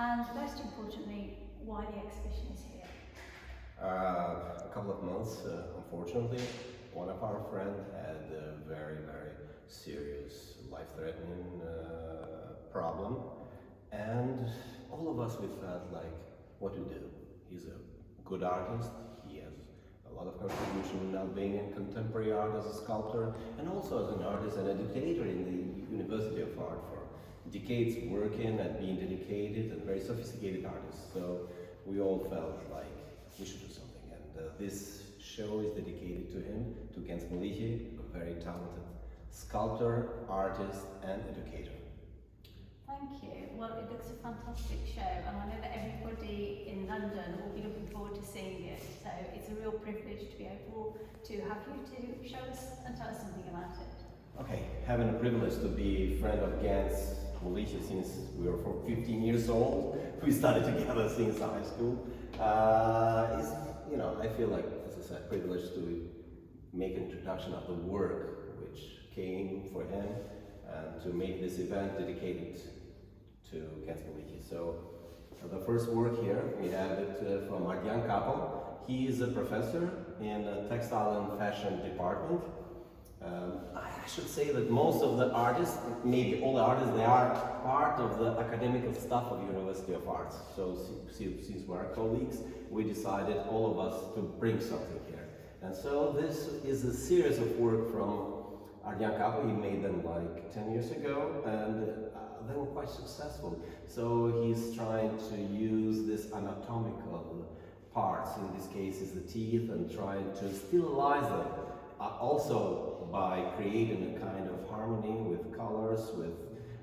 And most importantly, why the exhibition is here. A couple of months, unfortunately, one of our friends had a very, very serious, life-threatening problem, and all of us, we felt like, what to do? He's a good artist, he has a lot of contribution in Albanian contemporary art as a sculptor, and also as an artist and educator in the University of Art for decades working and being dedicated and very sophisticated artist. So we all felt like we should do something, and this show is dedicated to him, to Genc Permeti, a very talented sculptor, artist and educator. Thank you. Well, it looks a fantastic show, and I know that everybody in London will be looking forward to seeing it, so it's a real privilege to be able to have you to show us and tell us something about it. Okay, having a privilege to be a friend of Genc Permeti since we were 15 years old. We started together since high school. Is, you know, I feel like, as I said, privileged to make an introduction of the work which came for him and to make this event dedicated to Genc Permeti. So the first work here, we have it from GaleriaKalo. He is a professor in the textile and fashion department. I should say that most of the artists, maybe all the artists, they are part of the academic staff of University of Arts. So since we are colleagues, we decided, all of us, to bring something here. And so this is a series of work from GaleriaKalo. He made them like 10 years ago, and they were quite successful. So he's trying to use this anatomical parts, in this case is the teeth, and trying to stylize them. Also by creating a kind of harmony with colors, with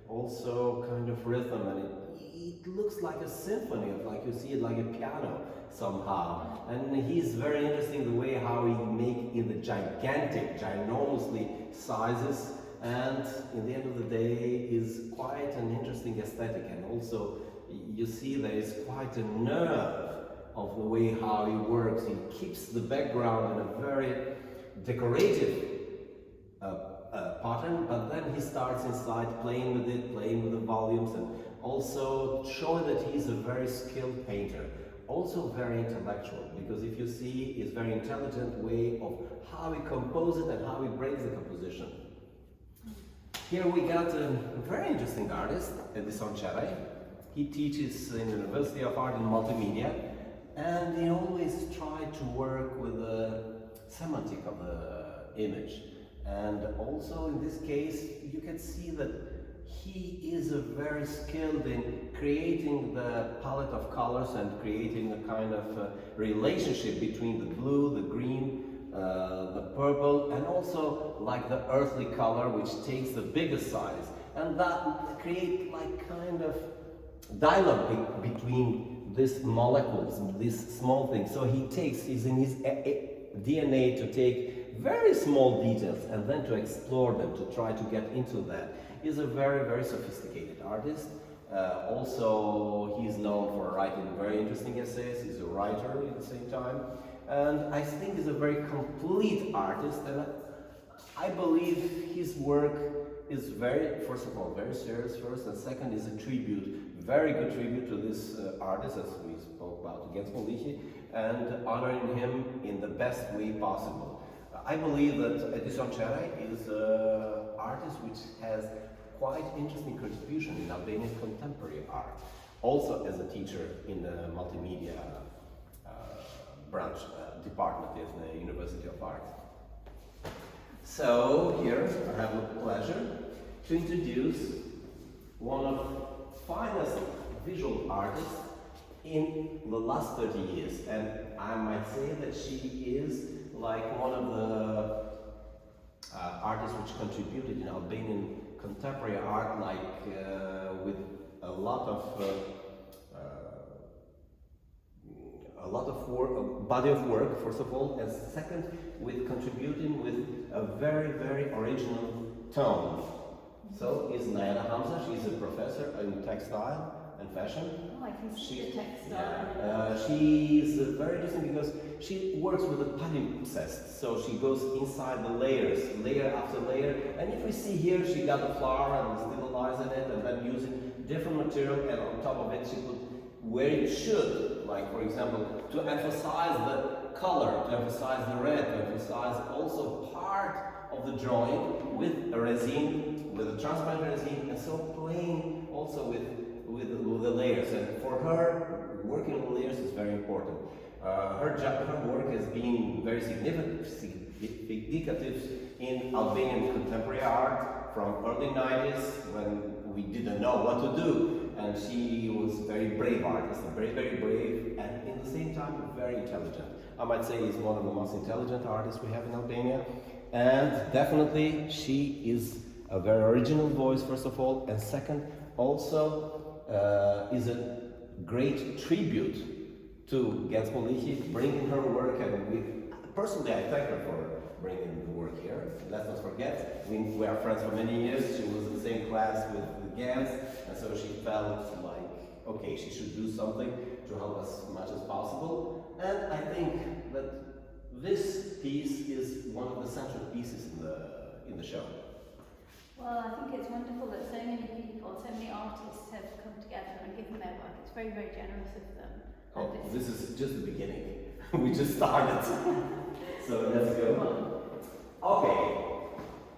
also kind of rhythm, and it looks like a symphony, like you see it like a piano somehow. And he's very interesting the way how he make in the gigantic, ginormously sizes, and in the end of the day is quite an interesting aesthetic. And also you see there is quite a nerve of the way how he works. He keeps the background in a very decorative pattern, but then he starts inside playing with it, playing with the volumes, and also showing that he's a very skilled painter, also very intellectual, because if you see his very intelligent way of how he composes it and how he breaks the composition. Here we got a very interesting artist, Tirana. He teaches in the University of Art in Multimedia, and he always tried to work with the semantic of the image. And also in this case, you can see that he is a very skilled in creating the palette of colors and creating a kind of relationship between the blue, the green, the purple, and also like the earthly color, which takes the biggest size. And that creates like kind of dialogue between these molecules, these small things. So he's in his DNA to take very small details and then to explore them, to try to get into that. He's a very, very sophisticated artist. Also, he's known for writing very interesting essays. He's a writer at the same time. And I think he's a very complete artist. And I believe his work is very, first of all, very serious first, and second is a tribute, very good tribute to this artist, as we spoke about, Genc Permeti, and honoring him in the best way possible. I believe that Tirana is an artist which has quite interesting contribution in Albanian contemporary art, also as a teacher in the multimedia branch department of the University of Art. So here I have the pleasure to introduce one of the finest visual artists in the last 30 years, and I might say that she is like one of the artists which contributed in Albanian contemporary art, like with a lot of work, body of work, first of all, and second, with contributing with a very, very original tone. So is Nayana Hamza. She's a professor in textile and fashion. Oh, I can see the textile. Yeah. She's very interesting because she works with a palimpsest. So she goes inside the layers, layer after layer. And if we see here, she got the flower and stabilizing it, and then using different material, and on top of it she put where it should, like for example, to emphasize the color, to emphasize the red, to emphasize also part of the drawing with a resin, with a transparent resin, and so playing also with the layers. And for her, working on the layers is very important. Her work has been very significant in Albanian contemporary art from early 90s, when we didn't know what to do, and she was a very brave artist, very brave, and in the same time very intelligent. I might say is one of the most intelligent artists we have in Albania, and definitely she is a very original voice, first of all, and second, also is a great tribute to Genc Permeti, bringing her work, and personally I thank her for bringing the work here. Let's not forget, we are friends for many years. She was in the same class with Genc, and so she felt like, okay, she should do something to help us as much as possible. And I think that this piece is one of the central pieces in the show. Well, I think it's wonderful that so many people, so many artists have come together and given their work. It's very, very generous of them. Oh, this is just the beginning. We just started. So let's go. Okay,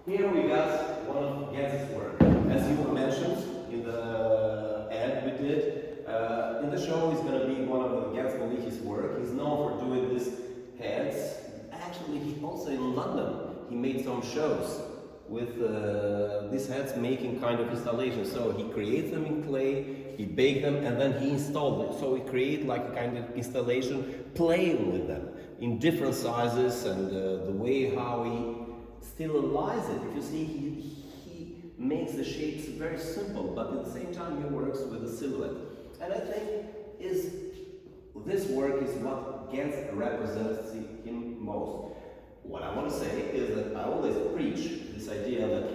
here we got one of Genc's work. As you mentioned in the ad we did, in the show is going to be one of Genc Permeti's work. He's known for doing these heads. Actually, he also in London, he made some shows with these heads, making kind of installations. So he creates them in clay, he baked them, and then he installed them. So he created like a kind of installation, playing with them in different sizes, and the way how he stylize it. If you see, he makes the shapes very simple, but at the same time he works with the silhouette. And I think this work is what Genc represents him most. What I want to say is that I always preach this idea that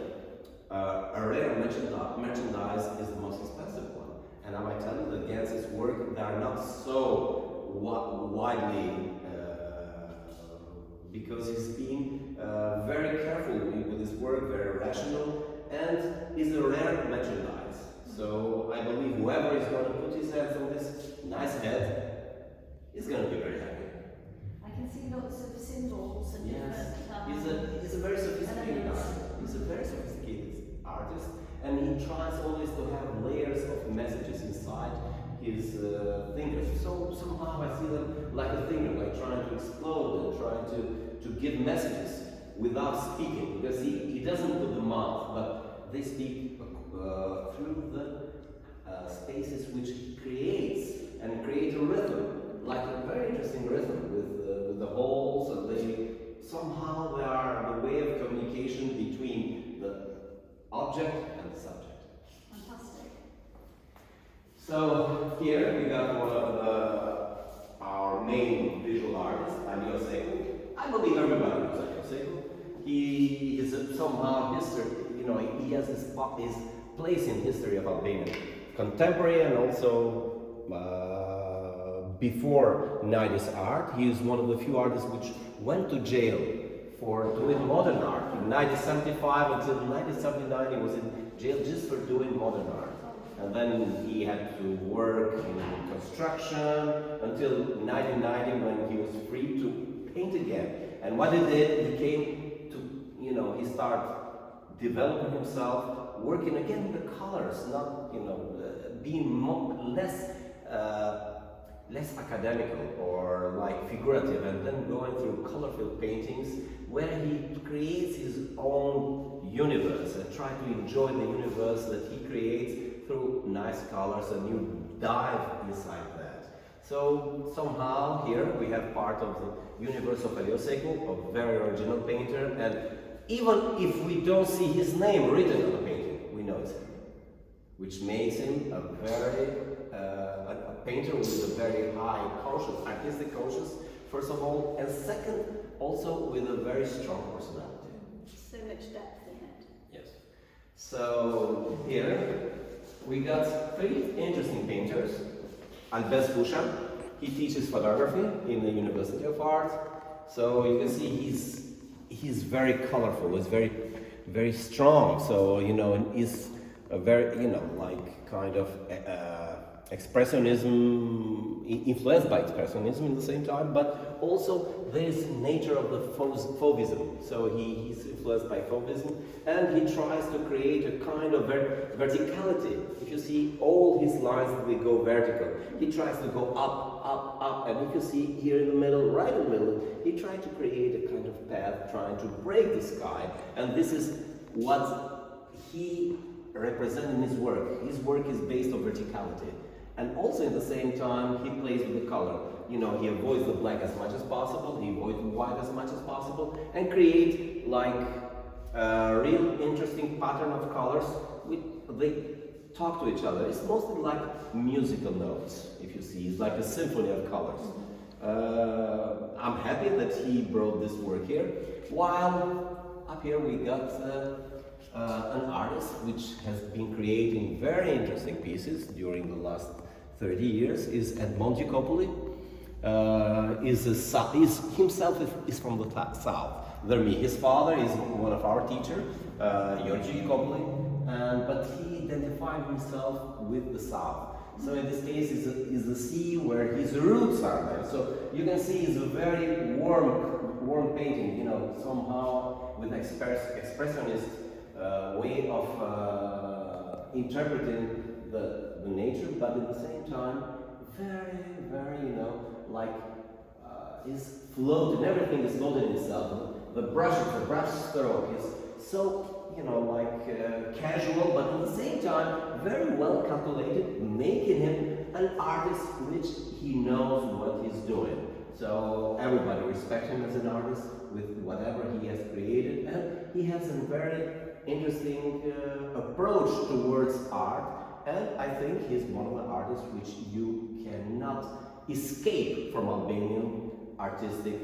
a rare merchandise is the most expensive one. And I might tell you that Genc's work, they are not so widely, because he's being very careful with his work, very rational, and is a rare merchandise. So I believe whoever is going to put his hands on this nice head is going to be very happy. I can see lots of symbols and different. He's a very sophisticated artist. He's a very sophisticated artist, and he tries always to have layers of messages inside his fingers. So somehow I see them like a finger, like trying to explode and trying to give messages without speaking, because he doesn't put the mouth, but they speak through the spaces which he creates, and create a rhythm, like a very interesting rhythm with the holes, and somehow they are the way of communication between the object and the subject. Fantastic. So here we got one of our main visual artists, Anglo-Albanian. I believe everybody knows Anglo-Albanian. He is somehow history, he has his place in history of Albania, contemporary and also before 90s art. He is one of the few artists which went to jail for doing modern art. In 1975 until 1979 he was in jail just for doing modern art. And then he had to work in construction until 1990 when he was free to paint again. And what he did, he came to, he started developing himself, working again with the colors, not, being less academical or like figurative, and then going through colorful paintings where he creates his own universe and try to enjoy the universe that he creates through nice colors, and you dive inside that. So somehow here we have part of the universe of Anglo-Albanian, a very original painter, and even if we don't see his name written on the painting, we know it's him, which makes him a very a painter with a very high artistic conscience, first of all, and second, also with a very strong personality. So much depth in it. Yes. So here we got three interesting painters. Albes Bushan, he teaches photography in the University of Art. So you can see he's very colorful, he's very strong. So he's a very, you know, like kind of expressionism, influenced by expressionism at the same time, but also there is nature of the fauvism. So he's influenced by fauvism, and he tries to create a kind of verticality. If you see all his lines, they go vertical. He tries to go up, up, up, and if you see here in the middle, right in the middle, he tried to create a kind of path, trying to break the sky, and this is what he represents in his work. His work is based on verticality. And also at the same time, he plays with the color. You know, he avoids the black as much as possible, he avoids the white as much as possible, and create like a real interesting pattern of colors. They talk to each other. It's mostly like musical notes, if you see. It's like a symphony of colors. I'm happy that he brought this work here. While up here we got an artist which has been creating very interesting pieces during the last 30 years, is Edmond Jacopoli. Himself is from the south. His father is one of our teachers, Giorgio Jacopoli, but he identified himself with the south. So in this case, is the sea where his roots are there. So you can see it's a very warm painting. You know, somehow with expressionist way of interpreting the nature, but at the same time, very, you know, like is floating. Everything is floating in itself. The brush stroke is so, you know, like casual, but at the same time very well calculated, making him an artist which he knows what he's doing. So everybody respects him as an artist with whatever he has created, and he has a very interesting approach towards art, and I think he's one of the artists which you cannot escape from Albanian artistic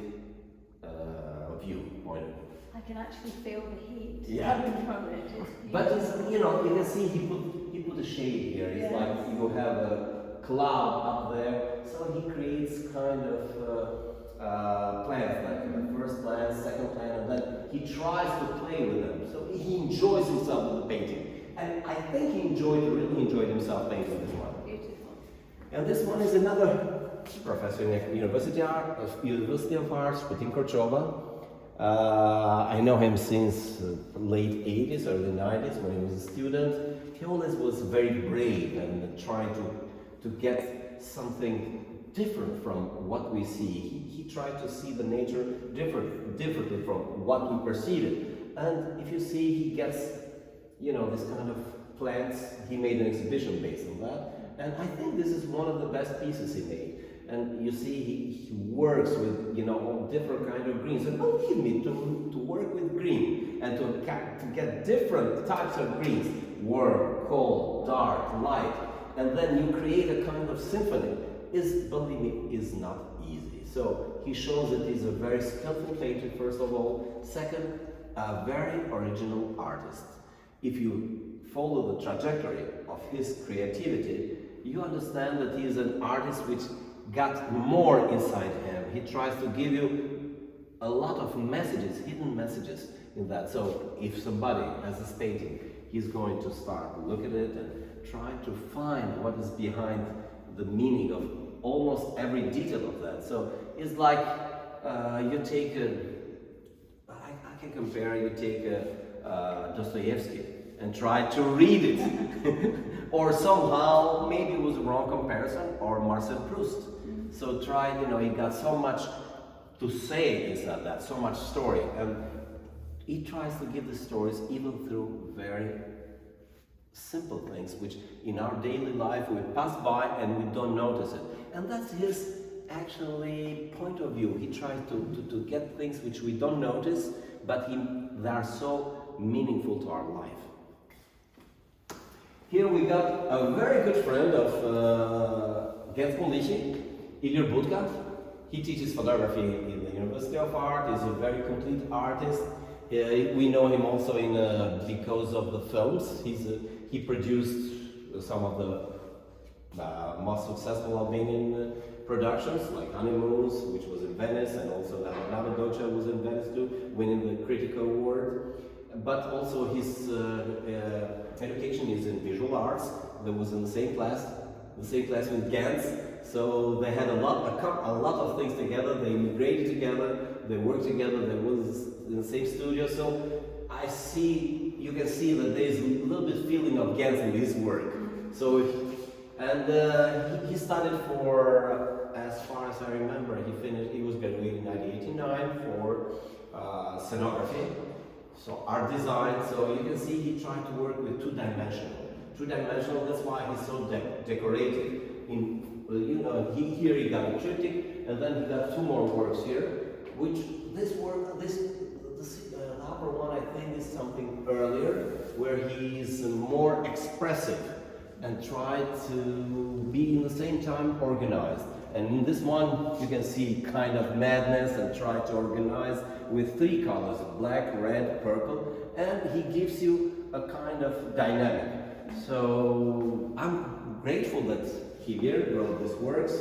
viewpoint. I can actually feel the heat Yeah. coming from it. It's But it's, you know, you can see he put a shade here. It's like you have a cloud up there, so he creates kind of plans, like the first plan, second plan, and then he tries to play with them. So he enjoys himself with the painting, and I think he really enjoyed himself painting this one. beautiful. And this one is another professor in the University of Arts, Putin Korchova. I know him since late 80s, early 90s when he was a student. He always was very brave and trying to get something different from what we see. He tried to see the nature differently from what we perceive it. And if you see, he gets, you know, this kind of plants. He made an exhibition based on that. And I think this is one of the best pieces he made. And you see, he works with, you know, all different kind of greens. And believe me, to work with green and to get different types of greens, warm, cold, dark, light, and then you create a kind of symphony, believe me, is not easy. So he shows that he's a very skillful painter, first of all. Second, a very original artist. If you follow the trajectory of his creativity, you understand that he is an artist which got more inside him. He tries to give you a lot of messages, hidden messages in that. So if somebody has this painting, he's going to start look at it and try to find what is behind the meaning of almost every detail of that. So it's like you take I can compare, you take Dostoevsky and try to read it. Or somehow, maybe it was a wrong comparison, or Marcel Proust. So try, you know, he got so much to say inside that, so much story. And he tries to give the stories even through very simple things, which in our daily life we pass by and we don't notice it. And that's his actually point of view. He tries to get things which we don't notice, but they are so meaningful to our life. Here we got a very good friend of Genc Permeti, Ilir Budka. He teaches photography in the University of Art. He's a very complete artist. We know him also because of the films. He produced some of the most successful Albanian productions, like Honeymoons, which was in Venice, and also Nava Docha was in Venice too, winning the Critical Award. but also his education is in visual arts. They was in the same class with Genc. So they had a lot of things together. They immigrated together. They worked together. They was in the same studio. So you can see that there is a little bit feeling of Genc in his work. So, he studied for, as far as I remember, he was graduated in 1989 for scenography, so art design. So you can see he tried to work with two-dimensional. That's why he's so decorated. Here he got a triptych, and then he got two more works here. Which the upper one I think is something earlier, where he's more expressive and tried to be in the same time organized. And in this one, you can see kind of madness and try to organize with three colors, black, red, purple, and he gives you a kind of dynamic. So I'm grateful that he here wrote these works.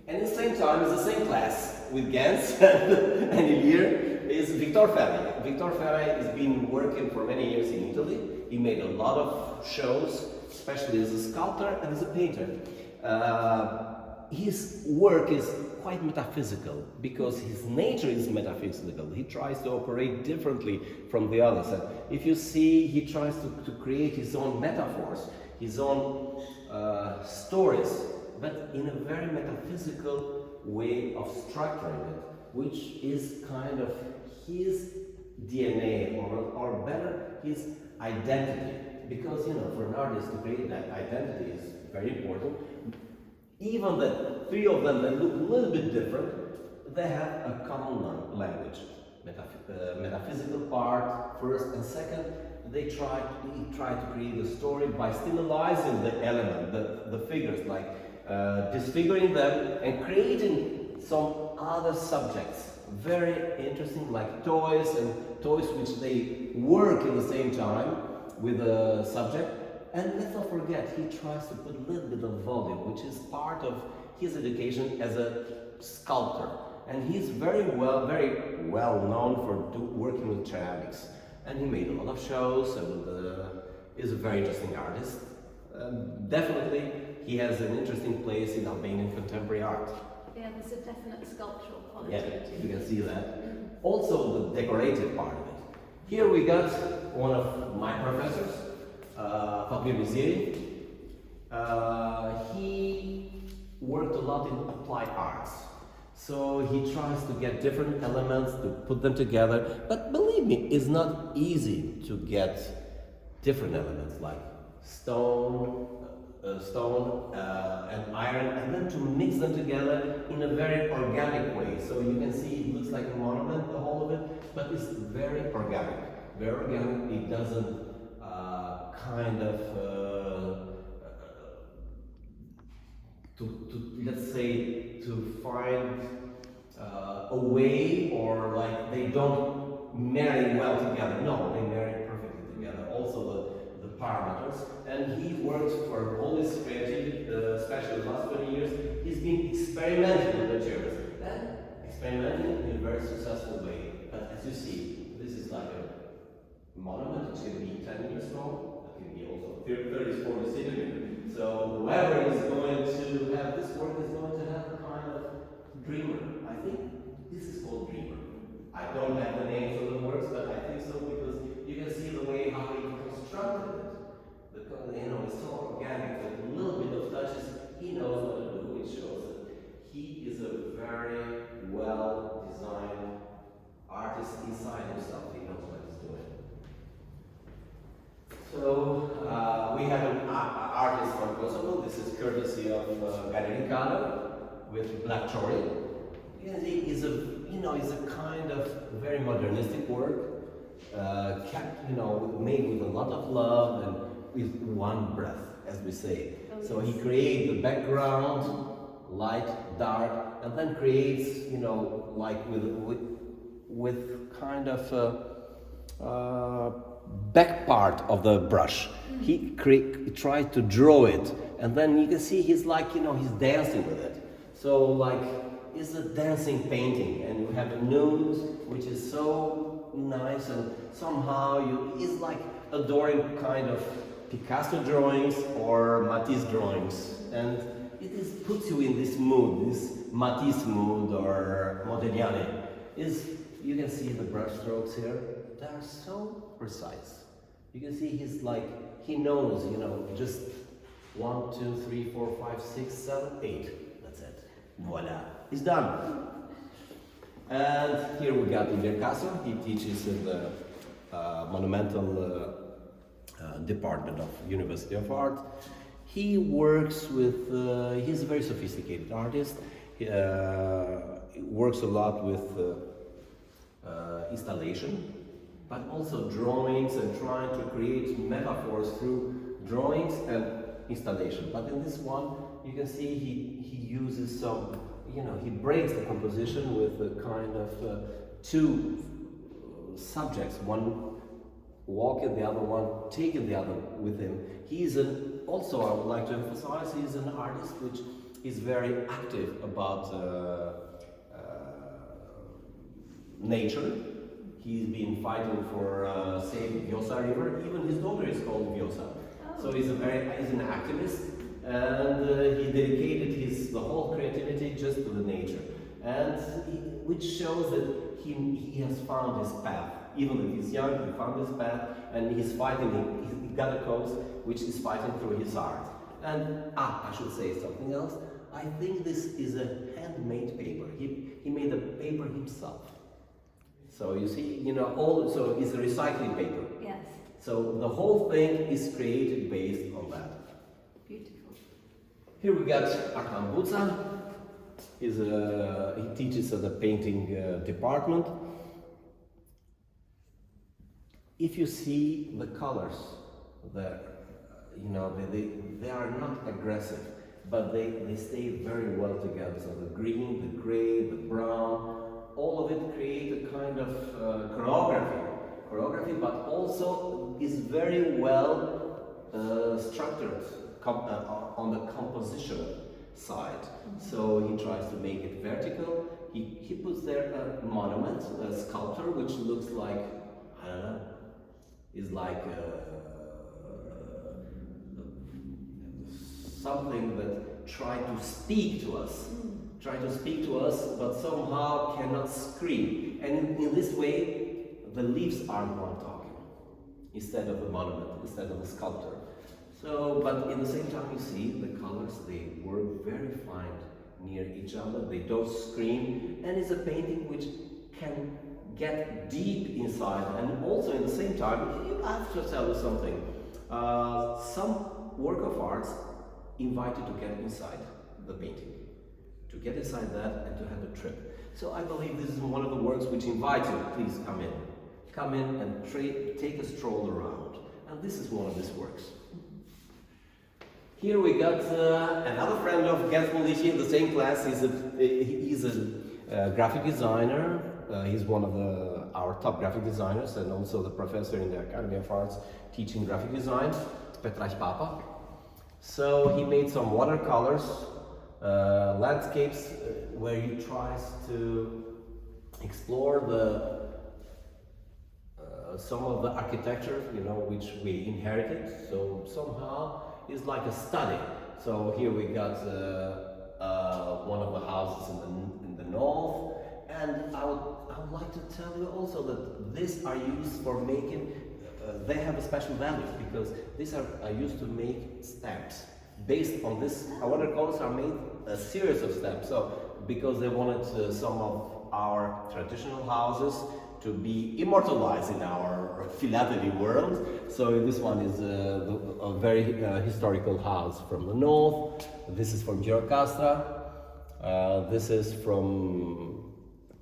And at the same time, it's the same class with Genc and here is Victor Ferri. Victor Ferri has been working for many years in Italy. He made a lot of shows, especially as a sculptor and as a painter. His work is quite metaphysical because his nature is metaphysical. He tries to operate differently from the others. And if you see, he tries to create his own metaphors, his own stories, but in a very metaphysical way of structuring it, which is kind of his DNA, or better, his identity. Because, for an artist to create that identity is very important. Even the three of them that look a little bit different, they have a common language. Metaphysical part first, and second, they try to create a story by stylizing the element, the figures, like disfiguring them and creating some other subjects. Very interesting, like toys which they work in the same time with the subject. And let's not forget, he tries to put a little bit of volume, which is part of his education as a sculptor. And he's very well known for working with ceramics. And he made a lot of shows and is a very interesting artist. Definitely, he has an interesting place in Albanian contemporary art. Yeah, there's a definite sculptural quality Yeah, to it. you can see that. Also, the decorative part of it. Here we got one of my professors, Fabio Miziri. He worked a lot in applied arts. So he tries to get different elements to put them together. But believe me, it's not easy to get different elements like stone and iron, and then to mix them together in a very organic way. So you can see it looks like a monument, the whole of it, but it's very organic. Very organic. It doesn't kind of let's say to find a way, or like they don't marry well together. No, they marry perfectly together. Also the parameters. And he worked for all his creativity, especially the last 20 years. He's been experimenting with materials and experimenting in a very successful way. But as you see, this is like a monument. It's going to be 10 years long. It can be also 30, 40 centimeters. So whoever is going to have this work is going to have a kind of dreamer. I think this is called dreamer. I don't have the names of the works, but I think so because you can see the way how he constructed it. It's so organic that a little bit of touches, he knows what to do. It shows that he is a very well-designed artist inside himself. He knows what he's doing. So we have an artist from Kosovo. This is courtesy of GaleriaKalo with Black Chori. Is a kind of very modernistic work, made with a lot of love and with one breath, as we say. So he creates the background, light, dark, and then creates, like with kind of back part of the brush. He tried to draw it, and then you can see he's like, he's dancing with it. So like, it's a dancing painting, and you have a nude, which is so nice, and somehow it's like adoring kind of Picasso drawings or Matisse drawings, and puts you in this mood, this Matisse mood or Modigliani. You can see the brush strokes here, they are so precise. You can see he knows, just 1, 2, 3, 4, 5, 6, 7, 8. That's it. Voila, it's done. And here we got Picasso. He teaches in the monumental department of University of Art. He works with, he's a very sophisticated artist. He works a lot with installation, but also drawings, and trying to create metaphors through drawings and installation. But in this one, you can see he uses some, he breaks the composition with a kind of two subjects, one walking, the other one taking the other with him. He's also, I would like to emphasize, he's an artist which is very active about nature. He's been fighting for saving Vjosa River. Even his daughter is called Vjosa. Oh. So he's an activist, and he dedicated the whole creativity just to the nature, and which shows that he has found his path. Even if he's young, he found his path, and he's fighting. He got a cause which is fighting through his art. And I should say something else. I think this is a handmade paper. He made the paper himself. So you see, so it's a recycling paper. Yes. So the whole thing is created based on that. Beautiful. Here we got Akram Buca. He teaches at the painting department. If you see the colors, they are not aggressive, but they stay very well together. So the green, the gray, the brown, all of it create a kind of choreography, but also is very well structured on the composition side. So he tries to make it vertical. He puts there a monument, a sculpture, which looks like, I don't know, is like something that try to speak to us, but somehow cannot scream. And in this way, the leaves are the one talking, instead of the monument, instead of the sculptor. So, but in the same time, you see the colors, they work very fine near each other, they don't scream, and it's a painting which can get deep inside. And also in the same time, I have to tell you something. Some work of arts invite you to get inside the painting, to get inside that and to have a trip. So I believe this is one of the works which invite you, please come in and take a stroll around. And this is one of these works. Here we got another friend of Genc Permeti in the same class. He's a graphic designer. He's one of our top graphic designers, and also the professor in the Academy of Arts teaching graphic design, Petraś Papa. So he made some watercolors, landscapes, where he tries to explore some of the architecture, which we inherited. So somehow it's like a study. So here we got one of the houses in the north, and I would like to tell you also that these are used for making. They have a special value because these are used to make stamps. Based on this, watercolors are made a series of stamps. So because they wanted some of our traditional houses to be immortalized in our philately world. So this one is a very historical house from the north. This is from Gjirokastra. This is from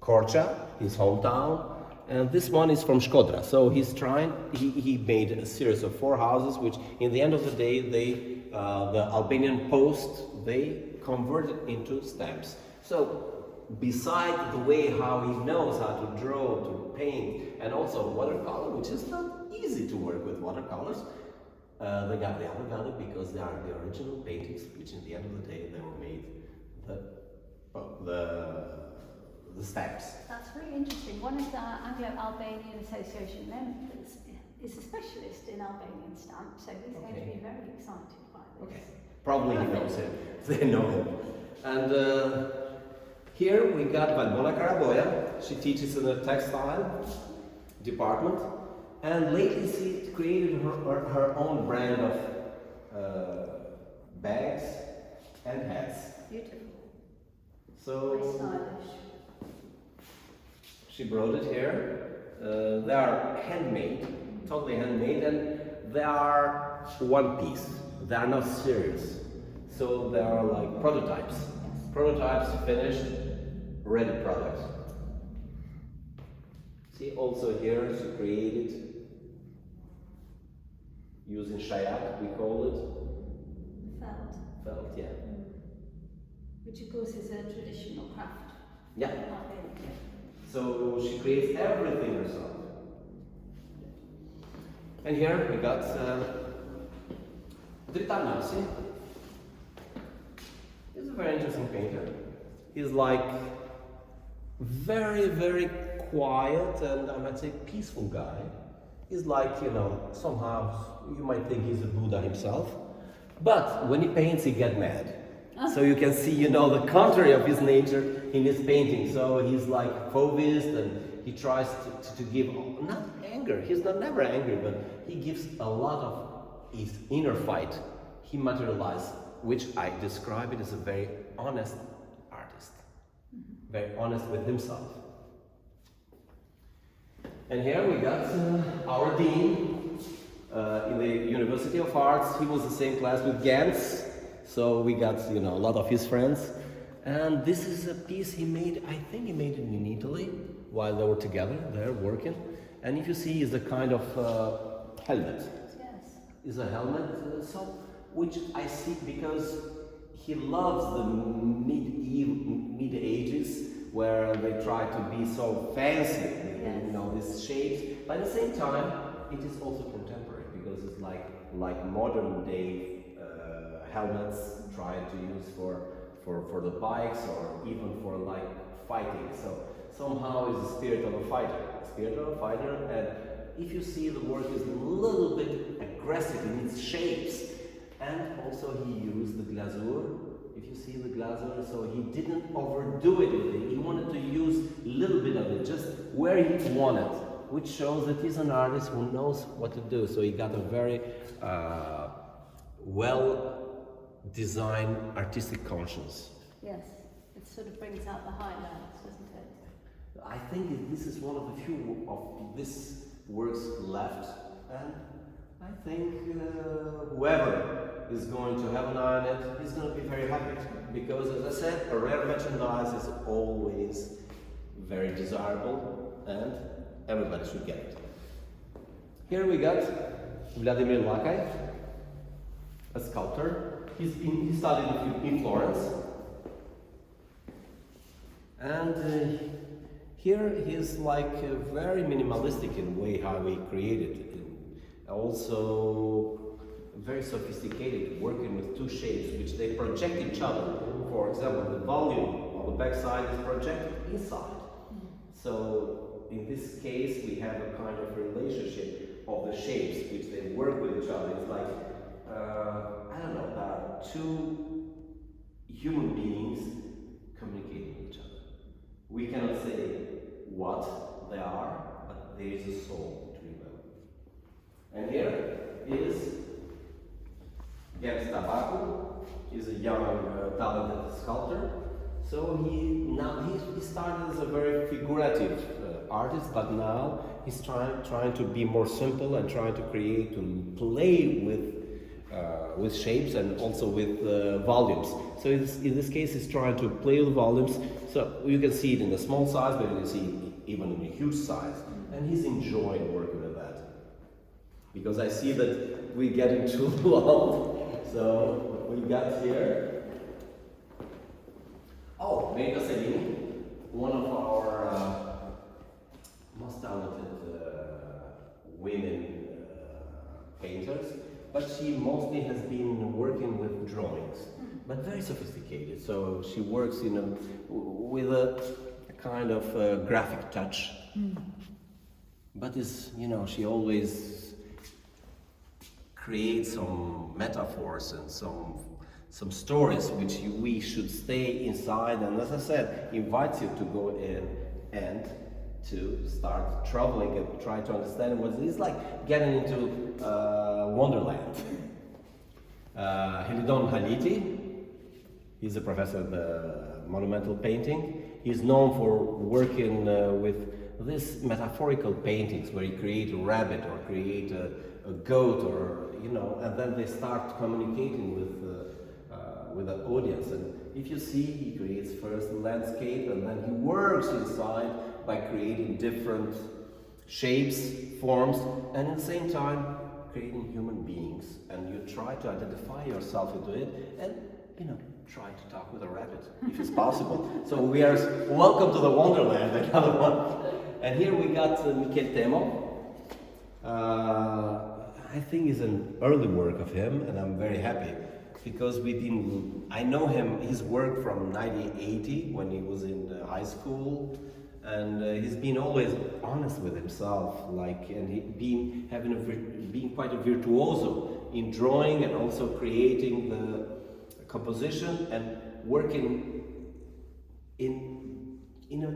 Korça, his hometown. And this one is from Shkodra. So he made a series of 4 houses, which in the end of the day, the Albanian post, they converted into stamps. So beside the way how he knows how to draw, to paint, and also watercolor, which is not easy to work with watercolors, they got the other value because they are the original paintings, which in the end of the day, they were made, the steps. That's very interesting. One of the Anglo-Albanian Association members is a specialist in Albanian stamps, so he's going to be very excited by this. Okay. Probably he knows him. They know him. And here we got Valmona Karaboya. She teaches in the textile department. And lately she created her own brand of bags and hats. Beautiful. Very So stylish. she brought it here. They are handmade, totally handmade, and they are one piece. They are not serious. So they are like prototypes. Prototypes finished, ready products. See, also here she created using shayak, we call it. Felt. Felt, yeah. Which of course is a traditional craft. Yeah. Albania. So she creates everything herself. And here we got Tirana, see? He's a very interesting painter. He's like very, very quiet and I might say peaceful guy. He's like, you know, somehow you might think he's a Buddha himself. But when he paints, he gets mad. So you can see, you know, the contrary of his nature in his painting. So he's like focused and he tries to give, not anger, he's not never angry, but he gives a lot of his inner fight. He materializes, which I describe it as a very honest artist. Very honest with himself. And here we got our dean in the University of Arts. He was the same class with Genc. So we got, you know, a lot of his friends. And this is a piece he made, I think he made it in Italy while they were together, they're working. And if you see, it's a kind of helmet. Yes. It's a helmet, so which I see because he loves the mid ages where they try to be so fancy, you know, these shapes. But at the same time, it is also contemporary because it's like modern day helmets tried to use for the bikes or even for like fighting. So somehow is the spirit of a fighter, and if you see the work is a little bit aggressive in its shapes, and also he used the glazur. If you see the glazur, so he didn't overdo it. He wanted to use a little bit of it, just where he wanted, which shows that he's an artist who knows what to do. So he got a very well-designed artistic conscience. Yes. It sort of brings out the highlights, doesn't it? I think this is one of the few of this works left, and I think whoever is going to have an eye on it is going to be very happy, because as I said, a rare merchandise is always very desirable and everybody should get it. Here we got Vladimir Lakaj, a sculptor. He studied in Florence, and here he's like very minimalistic in the way how he created it. Also very sophisticated, working with two shapes which they project each other. For example, the volume on the back side is projected inside. So in this case we have a kind of relationship of the shapes which they work with each other. It's like, I don't know, there are two human beings communicating with each other. We cannot say what they are, but there is a soul between them. And here is Genc Permeti. He's a young, talented sculptor. So he started as a very figurative artist, but now he's trying to be more simple and trying to create, to play with shapes and also with volumes. So in this case, he's trying to play with volumes. So you can see it in a small size, but you can see it even in a huge size. And he's enjoying working with that. Because I see that we're getting too long. So we got here. Oh, Mega Salini, one of our most talented women painters, but she mostly has been working with drawings, but very sophisticated. So she works with a kind of graphic touch. But is, you know, she always creates some metaphors and some stories which we should stay inside, and as I said, invites you to go in and to start traveling and try to understand what it's like getting into Wonderland. Helidon Haliti, he's a professor of monumental painting. He's known for working with these metaphorical paintings where you create a rabbit or create a goat, or you know, and then they start communicating with the audience. And if you see, he creates first the landscape, and then he works inside by creating different shapes, forms, and at the same time creating human beings. And you try to identify yourself into it, and you know, try to talk with a rabbit if it's possible. So we are welcome to the Wonderland, another one. And here we got Michel Temo. I think it's an early work of him, and I'm very happy because I know him, his work from 1980 when he was in high school, and he's been always honest with himself, like, and being quite a virtuoso in drawing and also creating the composition and working in a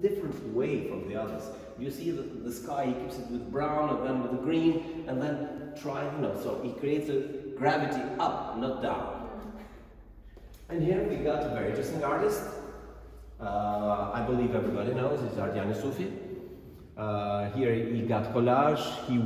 different way from the others. You see the sky, he keeps it with brown and then with the green, and then so he creates a gravity up, not down. And here we got a very interesting artist. I believe everybody knows, it's Ardiani Sufi. Here he got collage, he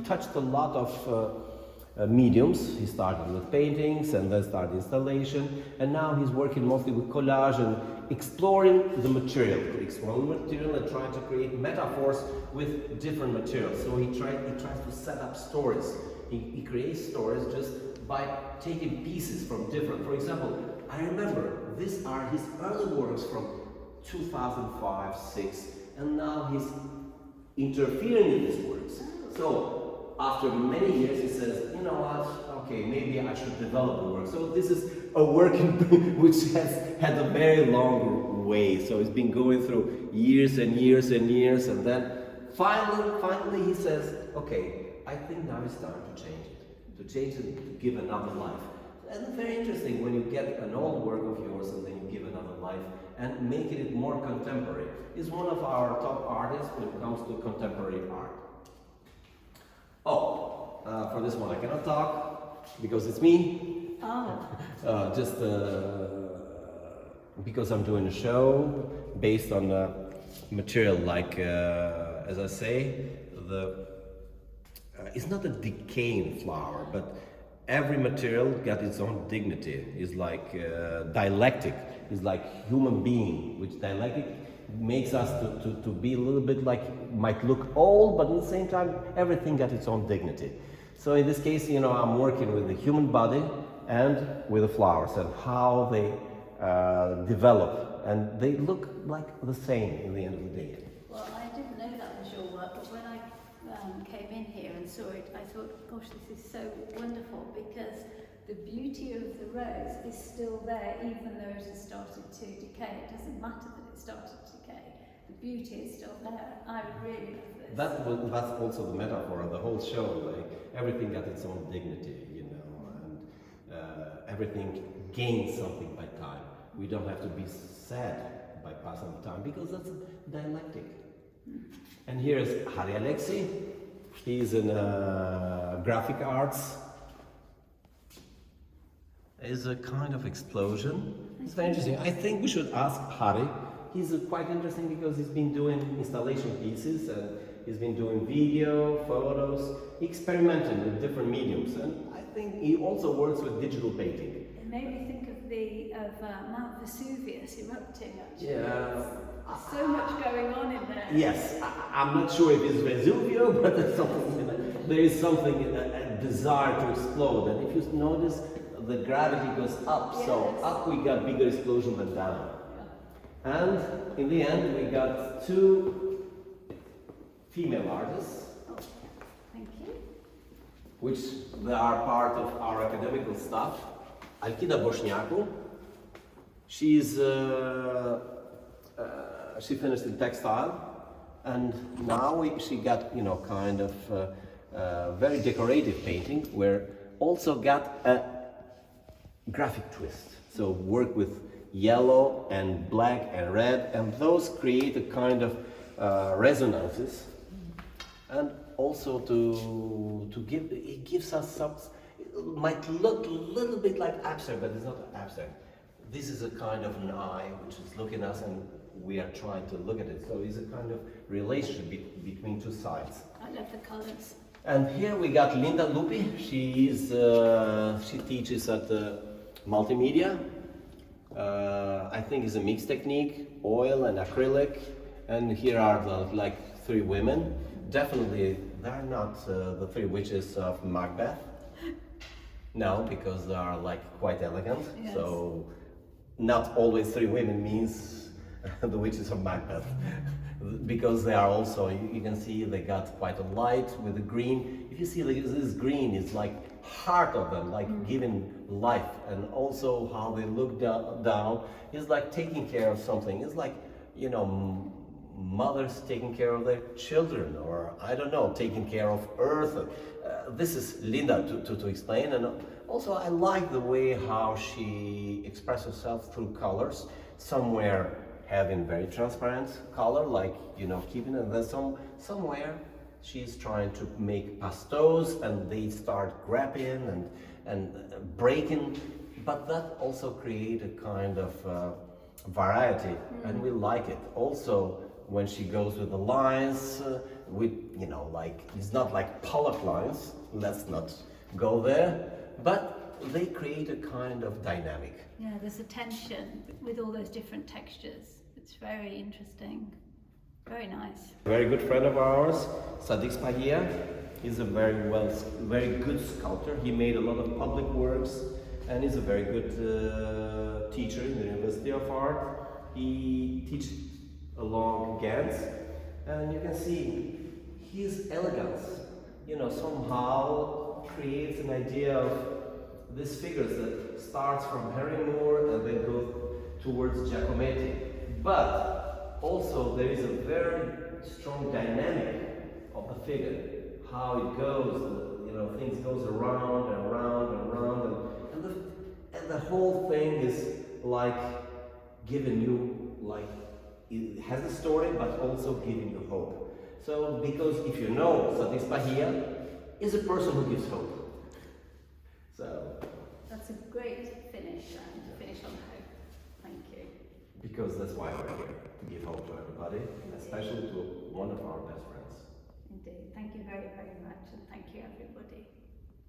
touched a lot of mediums. He started with paintings and then started installation, and now he's working mostly with collage and exploring the material and trying to create metaphors with different materials. So he tries to set up stories. He creates stories just by taking pieces from different. For example, I remember these are his early works from 2005, 6, and now he's interfering in these works. So after many years, he says, you know what? Okay, maybe I should develop the work. So this is a work which has had a very long way. So it's been going through years and years and years, and then finally he says, okay, I think now it's time to change it, to give another life. And it's very interesting when you get an old work of yours and then you give another life and making it more contemporary. He's one of our top artists when it comes to contemporary art. For this one I cannot talk because it's me. Just because I'm doing a show based on material like, as I say, it's not a decaying flower, but every material got its own dignity. It's like dialectic. It's like human being, which dialectic makes us to be a little bit like, might look old, but at the same time, everything got its own dignity. So in this case, you know, I'm working with the human body and with the flowers and how they develop, and they look like the same in the end of the day. Well, I didn't know that was your work, but when I came in here and saw it, I thought, gosh, this is so wonderful, because the beauty of the rose is still there, even though it has started to decay. It doesn't matter that it started to decay. The beauty is still there. I really love this. That's also the metaphor of the whole show. Like, everything got its own dignity, you know, and everything gains something by time. We don't have to be sad by passing the time, because that's dialectic. And here is Hari Alexi. He's in graphic arts. It's a kind of explosion. It's very interesting. I think we should ask Hari. He's quite interesting because he's been doing installation pieces and he's been doing video, photos, experimenting with different mediums. And I think he also works with digital painting. It made me think of Mount Vesuvius erupting, actually. Yeah. There's so much going on in there. Yes, I'm not sure if it's Vesuvio, but there is something, a desire to explode. And if you notice, the gravity goes up, yes. So up we got bigger explosion than down. Yeah. And in the end, we got two female artists. Oh, thank you. Which they are part of our academical staff. Alkida Bošnjaku. She's she finished in textile, and now she got, you know, kind of very decorative painting, where also got a graphic twist. So work with yellow and black and red, and those create a kind of resonances, and also to give, it gives us some, it might look a little bit like abstract, but it's not abstract. This is a kind of an eye which is looking at us, and we are trying to look at it. So it's a kind of relationship between two sides. I love the colours. And here we got Linda Lupi. She teaches at multimedia. I think it's a mixed technique, oil and acrylic. And here are like three women. Definitely, they're not the three witches of Macbeth. No, because they are like quite elegant. Yes. So not always three women means the witches of Macbeth. Because they are also, you can see they got quite a light with the green. If you see this green is like heart of them, like giving life, and also how they look down is like taking care of something. It's like, you know, mothers taking care of their children, or I don't know, taking care of earth. This is Linda to explain, and also I like the way how she expresses herself through colors. Somewhere having very transparent color, like, you know, keeping it, and then somewhere she's trying to make pastels, and they start grabbing and breaking, but that also create a kind of variety, and we like it. Also, when she goes with the lines, with, you know, like, it's not like Pollock lines, let's not go there, but they create a kind of dynamic. Yeah, there's a tension with all those different textures. It's very interesting, very nice. A very good friend of ours, Sadiq Spahia, he's a very good sculptor. He made a lot of public works, and he's a very good teacher in the University of Art. He teaches along Genc, and you can see his elegance, you know, somehow creates an idea of these figures that starts from Harry Moore and then goes towards Giacometti. But also there is a very strong dynamic of the figure, how it goes, you know, things goes around and around and around, and the whole thing is like giving you, like, it has a story, but also giving you hope. So, because if you know, Sadiq Spahia is a person who gives hope. So that's a great finish, and finish on hope. Thank you. Because that's why we're here, to give hope to everybody, Indeed. Especially to one of our best friends. Indeed. Thank you very, very much, and thank you, everybody.